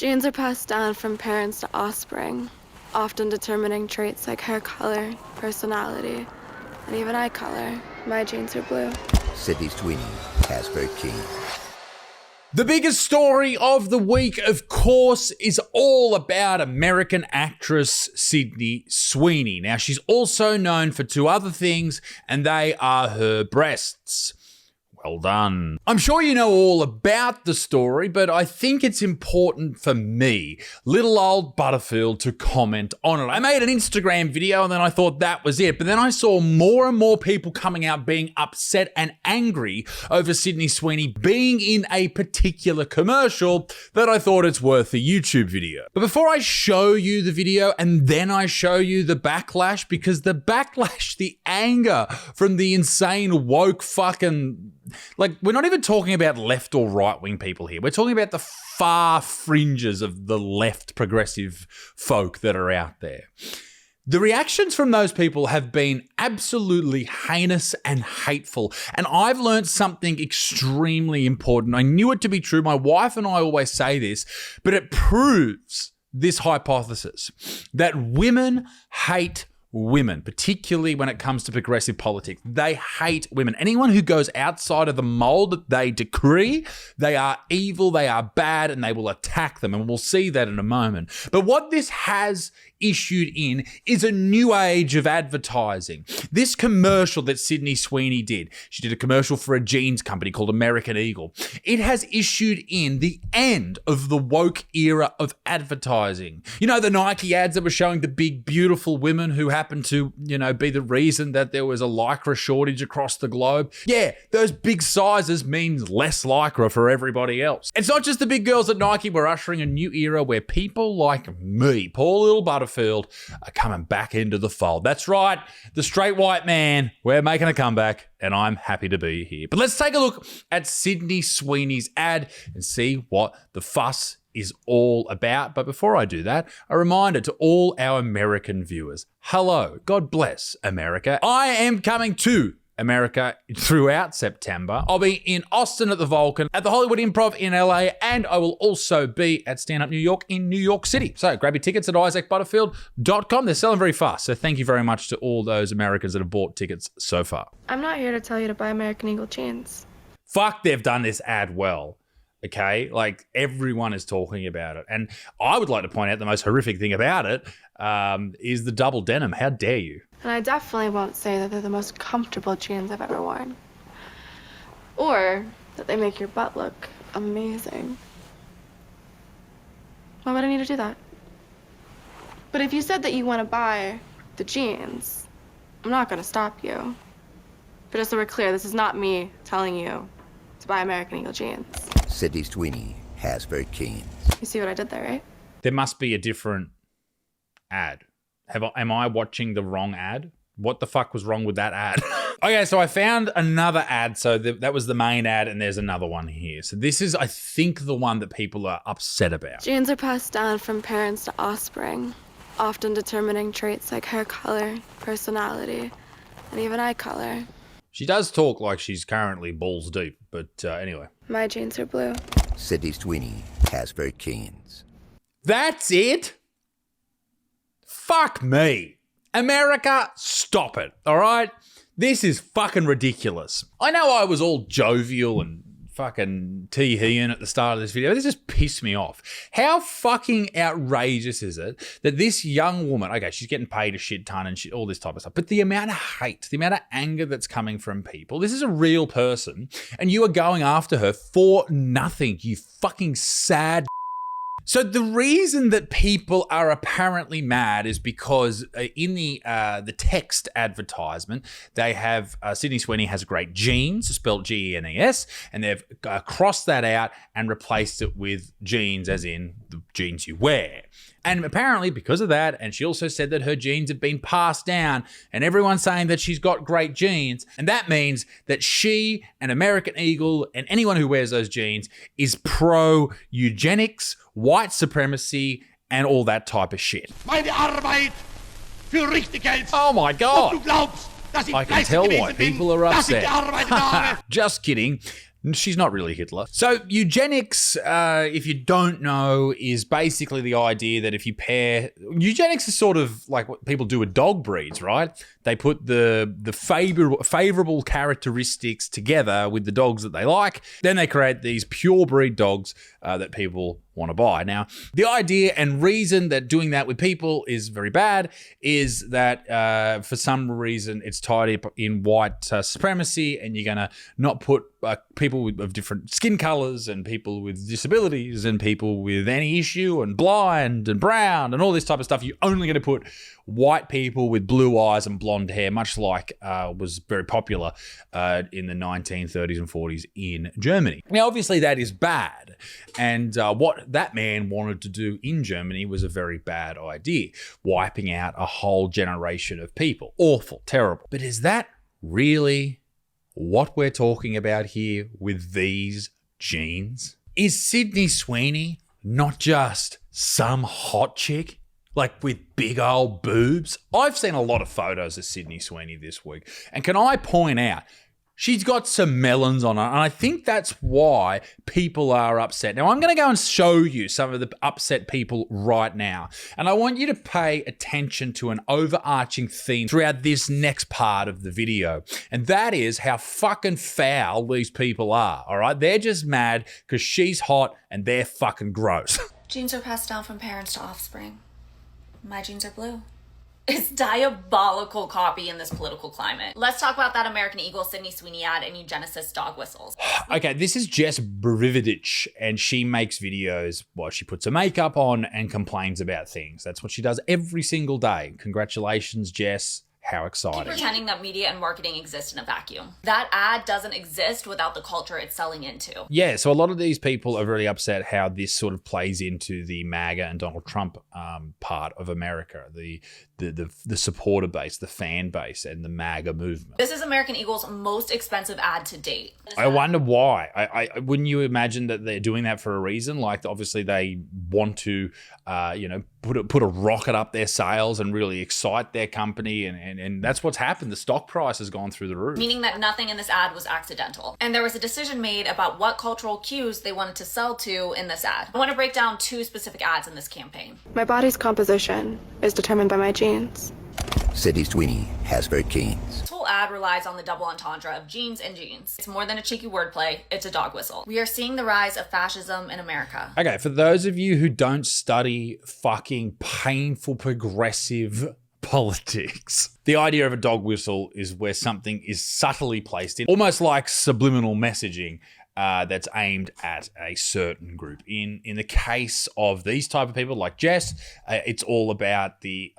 Genes are passed down from parents to offspring, often determining traits like hair color, personality, and even eye color. My genes are blue. Sydney Sweeney has very keen. The biggest story of the week, of course, is all about American actress Sydney Sweeney. Now, she's also known for two other things, and they are her breasts. Well done. I'm sure you know all about the story, but I think it's important for me, little old Butterfield, to comment on it. I made an Instagram video and then I thought that was it, but then I saw more and more people coming out being upset and angry over Sydney Sweeney being in a particular commercial that I thought it's worth a YouTube video. But before I show you the video and then I show you the backlash, because the backlash, the anger from the insane woke fucking... Like, we're not even talking about left or right-wing people here. We're talking about the far fringes of the left progressive folk that are out there. The reactions from those people have been absolutely heinous and hateful. And I've learned something extremely important. I knew it to be true. My wife and I always say this, but it proves this hypothesis that women hate women, particularly when it comes to progressive politics. They hate women. Anyone who goes outside of the mold that they decree, they are evil, they are bad, and they will attack them. And we'll see that in a moment. But what this has issued in is a new age of advertising. This commercial that Sydney Sweeney did, she did a commercial for a jeans company called American Eagle. It has issued in the end of the woke era of advertising. You know, the Nike ads that were showing the big, beautiful women who happened to, you know, be the reason that there was a Lycra shortage across the globe. Yeah, those big sizes means less Lycra for everybody else. It's not just the big girls at Nike. We're ushering a new era where people like me, poor little Butterfield, are coming back into the fold. That's right, the straight white man. We're making a comeback, and I'm happy to be here. But let's take a look at Sydney Sweeney's ad and see what the fuss is all about. But before I do that, a reminder to all our American viewers. Hello, God bless America. I am coming to America throughout September. I'll be in Austin at the Vulcan, at the Hollywood Improv in LA, and I will also be at Stand Up New York in New York City. So grab your tickets at isaacbutterfield.com. They're selling very fast. So thank you very much to all those Americans that have bought tickets so far. I'm not here to tell you to buy American Eagle jeans. Fuck, they've done this ad well. Okay, like everyone is talking about it. And I would like to point out the most horrific thing about it is the double denim. How dare you? And I definitely won't say that they're the most comfortable jeans I've ever worn. Or that they make your butt look amazing. Why would I need to do that? But if you said that you want to buy the jeans, I'm not going to stop you. But just so we're clear, this is not me telling you to buy American Eagle jeans. Sydney Sweeney has very keen. You see what I did there, right? There must be a different ad. Am I watching the wrong ad? What the fuck was wrong with that ad? Okay, so I found another ad. So that was the main ad, and there's another one here. So this is, I think, the one that people are upset about. Genes are passed down from parents to offspring, often determining traits like hair color, personality, and even eye color. She does talk like she's currently balls deep, but anyway. My genes are blue. Sydney Sweeney has very keens. That's it? Fuck me. America, stop it, all right? This is fucking ridiculous. I know I was all jovial and fucking tee-heeing at the start of this video. This just pissed me off. How fucking outrageous is it that this young woman, okay, she's getting paid a shit ton and shit, all this type of stuff, but the amount of hate, the amount of anger that's coming from people, this is a real person, and you are going after her for nothing, you fucking sad. So the reason that people are apparently mad is because in the text advertisement, they have Sydney Sweeney has great jeans, spelled G-E-N-E-S, and they've crossed that out and replaced it with jeans as in the jeans you wear. And apparently because of that, and she also said that her genes have been passed down, and everyone's saying that she's got great genes, and that means that she and American Eagle and anyone who wears those jeans is pro-eugenics, white supremacy, and all that type of shit. Meine Arbeit für Richtigkeit. Oh my God. Du glaubst, dass ich I can tell why people are upset. Dass ich gearbeitet habe. Just kidding. She's not really Hitler. So eugenics, if you don't know, is basically the idea that if you pair... Eugenics is sort of like what people do with dog breeds, right? They put the favorable characteristics together with the dogs that they like. Then they create these pure breed dogs that people want to buy. Now, the idea and reason that doing that with people is very bad is that for some reason it's tied up in white supremacy, and you're going to not put people of different skin colors and people with disabilities and people with any issue and blind and brown and all this type of stuff. You're only going to put white people with blue eyes and blonde hair, much like was very popular in the 1930s and 40s in Germany. Now, obviously that is bad. And what that man wanted to do in Germany was a very bad idea, wiping out a whole generation of people. Awful, terrible. But is that really what we're talking about here with these genes? Is Sydney Sweeney not just some hot chick, like with big old boobs? I've seen a lot of photos of Sydney Sweeney this week, and can I point out, she's got some melons on her, and I think that's why people are upset. Now, I'm going to go and show you some of the upset people right now, and I want you to pay attention to an overarching theme throughout this next part of the video, and that is how fucking foul these people are, all right? They're just mad because she's hot and they're fucking gross. Genes are passed down from parents to offspring. My genes are blue. It's diabolical copy in this political climate. Let's talk about that American Eagle Sydney Sweeney ad and eugenicist dog whistles. Okay, this is Jess Brividich, and she makes videos while she puts her makeup on and complains about things. That's what she does every single day. Congratulations, Jess. How Keep exciting. pretending that media and marketing exist in a vacuum. That ad doesn't exist without the culture it's selling into. Yeah, so a lot of these people are really upset how this sort of plays into the MAGA and Donald Trump part of America, the supporter base, the fan base, and the MAGA movement. This is American Eagle's most expensive ad to date. I wonder why. I wouldn't you imagine that they're doing that for a reason? Like, obviously they want to, put a rocket up their sales and really excite their company, and that's what's happened. The stock price has gone through the roof. Meaning that nothing in this ad was accidental. And there was a decision made about what cultural cues they wanted to sell to in this ad. I want to break down 2 specific ads in this campaign. My body's composition is determined by my genes. Sydney Sweeney has very genes. This whole ad relies on the double entendre of genes and genes. It's more than a cheeky wordplay, it's a dog whistle. We are seeing the rise of fascism in America. Okay, for those of you who don't study fucking painful progressive politics, the idea of a dog whistle is where something is subtly placed in, almost like subliminal messaging, that's aimed at a certain group. In the case of these type of people like Jess, it's all about the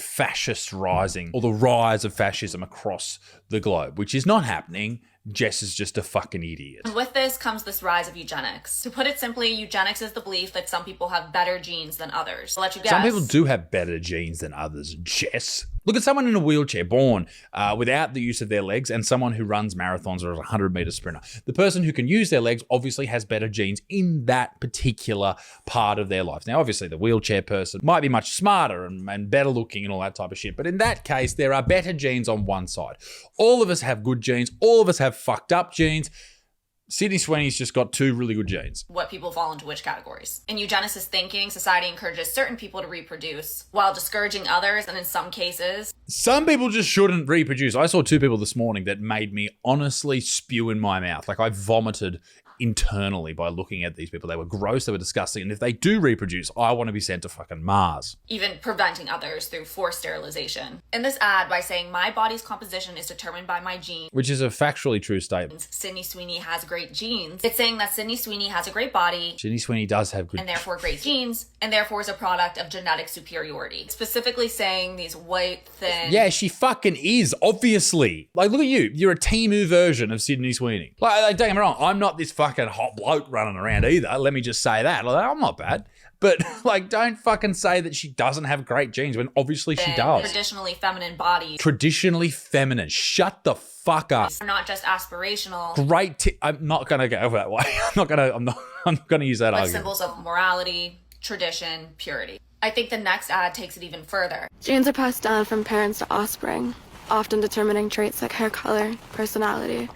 fascist rising, or the rise of fascism across the globe, which is not happening. Jess is just a fucking idiot. And with this comes this rise of eugenics. To put it simply, eugenics is the belief that some people have better genes than others. I'll let you guess. Some people do have better genes than others, Jess. Look at someone in a wheelchair born without the use of their legs, and someone who runs marathons or is a 100-meter sprinter. The person who can use their legs obviously has better genes in that particular part of their life. Now, obviously, the wheelchair person might be much smarter and better looking and all that type of shit. But in that case, there are better genes on one side. All of us have good genes. All of us have fucked up genes. Sydney Sweeney's just got 2 really good genes. What people fall into which categories. In eugenicist thinking, society encourages certain people to reproduce while discouraging others, and in some cases, some people just shouldn't reproduce. I saw 2 people this morning that made me honestly spew in my mouth. Like, I vomited internally by looking at these people. They were gross, they were disgusting, and if they do reproduce, I want to be sent to fucking Mars. even preventing others through forced sterilization. In this ad, by saying my body's composition is determined by my genes, Which is a factually true statement. Sydney Sweeney has great genes. It's saying that Sydney Sweeney has a great body, Sydney Sweeney does have good... and therefore great genes, and therefore is a product of genetic superiority. Specifically saying these white, thin... Yeah, she fucking is, obviously. Like, look at you. You're a Temu version of Sydney Sweeney. Like, don't get me wrong, I'm not this fucking hot bloke running around either. Let me just say that. Like, I'm not bad. But, like, don't fucking say that she doesn't have great genes when obviously she does. Traditionally feminine bodies Traditionally feminine. Shut the fuck up. are not just aspirational, I'm not going to go that way. I'm not going to use that but argument. symbols of morality, tradition, purity. I think the next ad takes it even further. Genes are passed down from parents to offspring, often determining traits like hair color, personality,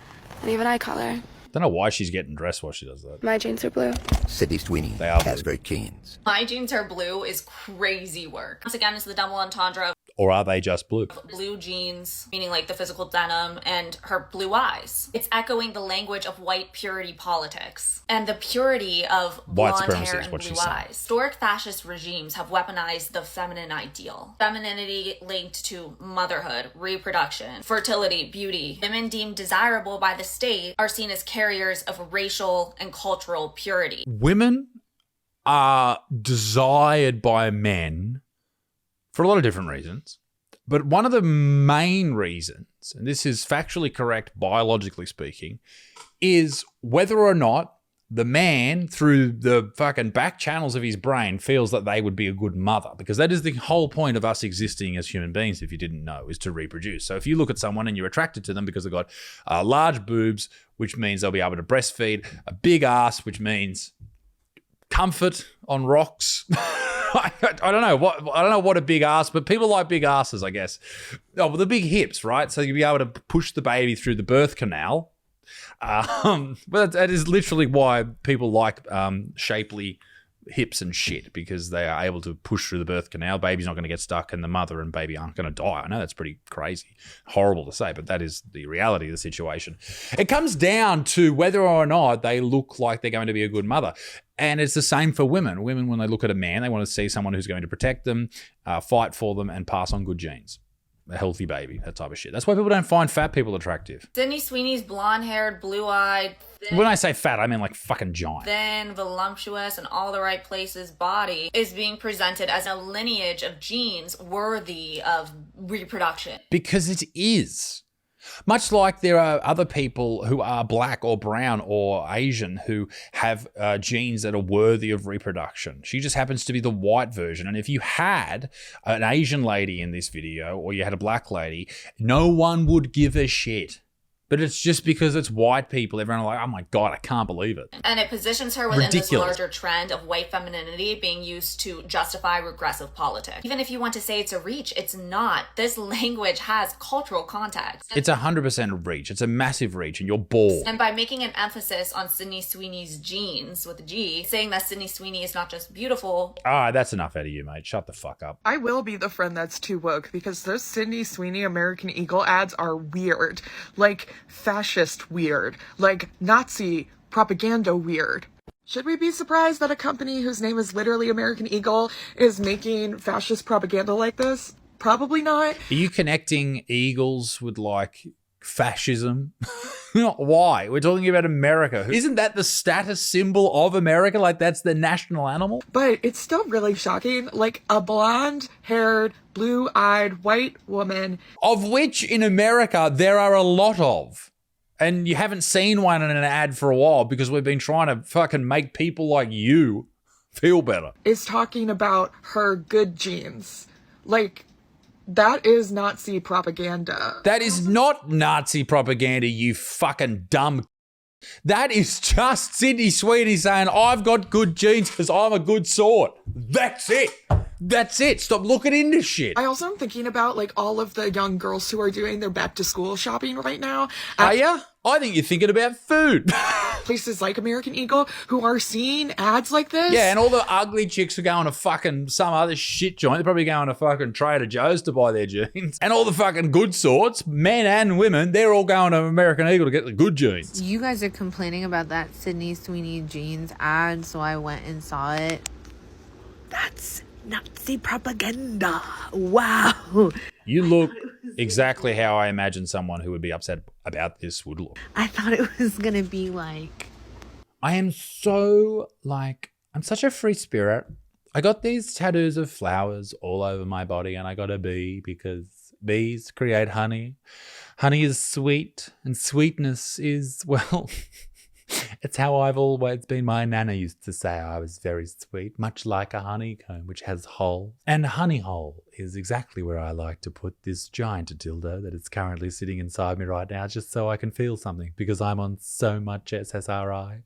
and even eye color. Don't know why she's getting dressed while she does that. My jeans are blue. Sydney Sweeney They are has blue. great genes. My jeans are blue is crazy work. Once again, it's the double entendre Or are they just blue? of blue jeans, meaning like the physical denim, and her blue eyes. It's echoing the language of white purity politics and the purity of White blonde supremacy hair is and what blue she's saying. eyes. Historic fascist regimes have weaponized the feminine ideal. Femininity linked to motherhood, reproduction, fertility, beauty. Women deemed desirable by the state are seen as carriers of racial and cultural purity. Women are desired by men for a lot of different reasons. But one of the main reasons, and this is factually correct biologically speaking, is whether or not the man, through the fucking back channels of his brain, feels that they would be a good mother. Because that is the whole point of us existing as human beings, if you didn't know, is to reproduce. So if you look at someone and you're attracted to them because they've got large boobs, which means they'll be able to breastfeed, a big ass, which means comfort on rocks. I don't know what a big ass, but people like big asses, I guess. Oh, well, the big hips, right? So you'll be able to push the baby through the birth canal. But that is literally why people like shapely hips and shit, because they are able to push through the birth canal. Baby's not going to get stuck, and the mother and baby aren't going to die. I know that's pretty crazy, horrible to say, but that is the reality of the situation. It comes down to whether or not they look like they're going to be a good mother. And it's the same for women. Women, when they look at a man, they want to see someone who's going to protect them, fight for them, and pass on good genes. A healthy baby, that type of shit. That's why people don't find fat people attractive. Sydney Sweeney's blonde-haired, blue-eyed, When I say fat, I mean like fucking giant. thin, voluptuous, and all the right places body is being presented as a lineage of genes worthy of reproduction. Because it is. Much like there are other people who are black or brown or Asian who have genes that are worthy of reproduction. She just happens to be the white version. And if you had an Asian lady in this video or you had a black lady, no one would give a shit. But it's just because it's white people. Everyone are like, oh my God, I can't believe it. And it positions her within Ridiculous. this larger trend of white femininity being used to justify regressive politics. Even if you want to say it's a reach, it's not. This language has cultural context. It's 100% a reach. It's a massive reach, and you're bored. And by making an emphasis on Sydney Sweeney's genes with a G, saying that Sydney Sweeney is not just beautiful. Ah, that's enough out of you, mate. Shut the fuck up. I will be the friend that's too woke because those Sydney Sweeney American Eagle ads are weird. Like, fascist weird. Like, Nazi propaganda weird. Should we be surprised that a company whose name is literally American Eagle is making fascist propaganda like this? Probably not. Are you connecting eagles with like fascism? Why? We're talking about America. Isn't that the status symbol of America? Like that's the national animal? But it's still really shocking. Like, a blonde-haired, blue-eyed white woman. Of which in America there are a lot of. And you haven't seen one in an ad for a while because we've been trying to fucking make people like you feel better. Is talking about her good genes. Like, that is Nazi propaganda. That is not Nazi propaganda, you fucking dumb. That is just Sydney Sweeney saying, I've got good genes because I'm a good sort. That's it. That's it. Stop looking into shit. I also am thinking about, like, all of the young girls who are doing their back-to-school shopping right now. Are ya? I think you're thinking about food. Places like American Eagle who are seeing ads like this. Yeah, and all the ugly chicks are going to fucking some other shit joint. They're probably going to fucking Trader Joe's to buy their jeans. And all the fucking good sorts, men and women, they're all going to American Eagle to get the good jeans. You guys are complaining about that Sydney Sweeney jeans ad, so I went and saw it. That's Nazi propaganda. Wow. You look exactly how I imagine someone who would be upset about this would look. I thought it was going to be like... I am so, I'm such a free spirit. I got these tattoos of flowers all over my body, and I got a bee because bees create honey. Honey is sweet, and sweetness is, well... It's how I've always been. My nana used to say I was very sweet, much like a honeycomb, which has holes. And a honey hole is exactly where I like to put this giant dildo that is currently sitting inside me right now, just so I can feel something, because I'm on so much SSRI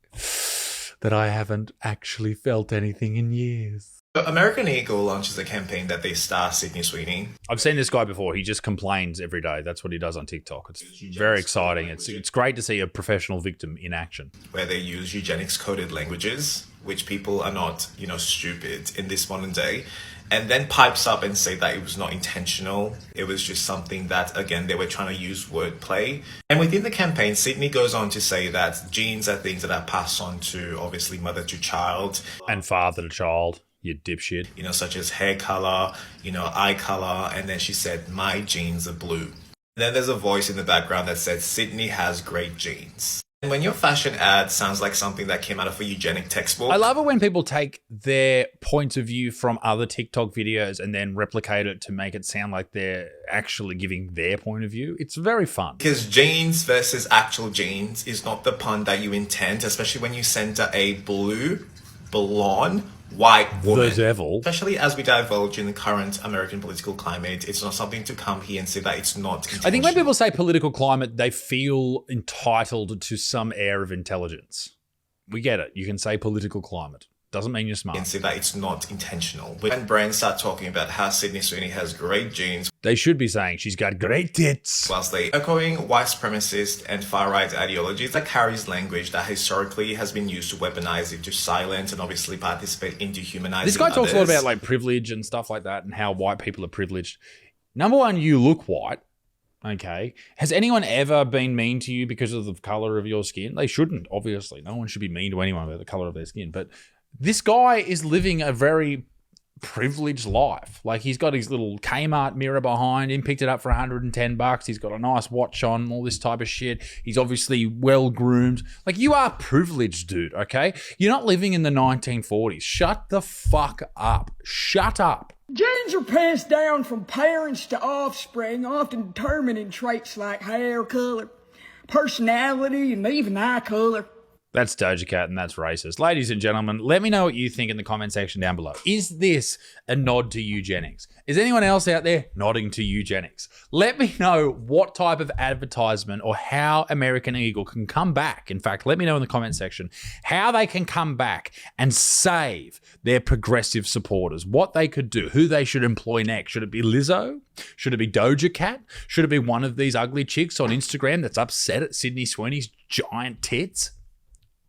that I haven't actually felt anything in years. American Eagle launches a campaign that they star Sydney Sweeney, I've seen this guy before. He just complains every day. That's what he does on TikTok. It's very exciting. It's great to see a professional victim in action. where they use eugenics coded languages, which people are not, stupid in this modern day, and then pipes up and say that it was not intentional. It was just something that, again, they were trying to use wordplay. And within the campaign, Sydney goes on to say that genes are things that are passed on to, obviously, mother to child. And father to child, you dipshit. Such as hair color, eye color, and then she said, my genes are blue. Then there's a voice in the background that said, Sydney has great genes. And when your fashion ad sounds like something that came out of a eugenic textbook. I love it when people take their point of view from other TikTok videos and then replicate it to make it sound like they're actually giving their point of view. It's very fun. Because genes versus actual genes is not the pun that you intend, especially when you center a blue, blonde, white woman. The devil. Especially as we divulge in the current American political climate, it's not something to come here and say that it's not intentional. I think when people say political climate, they feel entitled to some air of intelligence. We get it. You can say political climate. Doesn't mean you're smart. And say that it's not intentional. But when brands start talking about how Sydney Sweeney has great genes, They should be saying she's got great tits. whilst they echoing white supremacist and far-right ideologies that carries language that historically has been used to weaponize it, to silence and obviously participate in dehumanizing This guy talks a lot others. about like privilege and stuff like that and how white people are privileged. Number one, you look white. Okay. Has anyone ever been mean to you because of the color of your skin? They shouldn't, obviously. No one should be mean to anyone about the color of their skin. But this guy is living a very privileged life. Like, he's got his little Kmart mirror behind him, picked it up for $110. He's got a nice watch on, all this type of shit. He's obviously well groomed. Like, you are privileged, dude, okay? You're not living in the 1940s. Shut the fuck up. Shut up. Genes are passed down from parents to offspring, often determining traits like hair color, personality, and even eye color. That's Doja Cat and that's racist. Ladies and gentlemen, let me know what you think in the comment section down below. Is this a nod to eugenics? Is anyone else out there nodding to eugenics? Let me know what type of advertisement or how American Eagle can come back. In fact, let me know in the comment section how they can come back and save their progressive supporters, what they could do, who they should employ next. Should it be Lizzo? Should it be Doja Cat? Should it be one of these ugly chicks on Instagram that's upset at Sydney Sweeney's giant tits?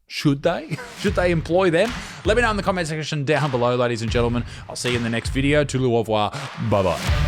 Should they? Should they employ them? Let me know in the comment section down below, ladies and gentlemen. I'll see you in the next video. Toodaloo au revoir. Bye-bye.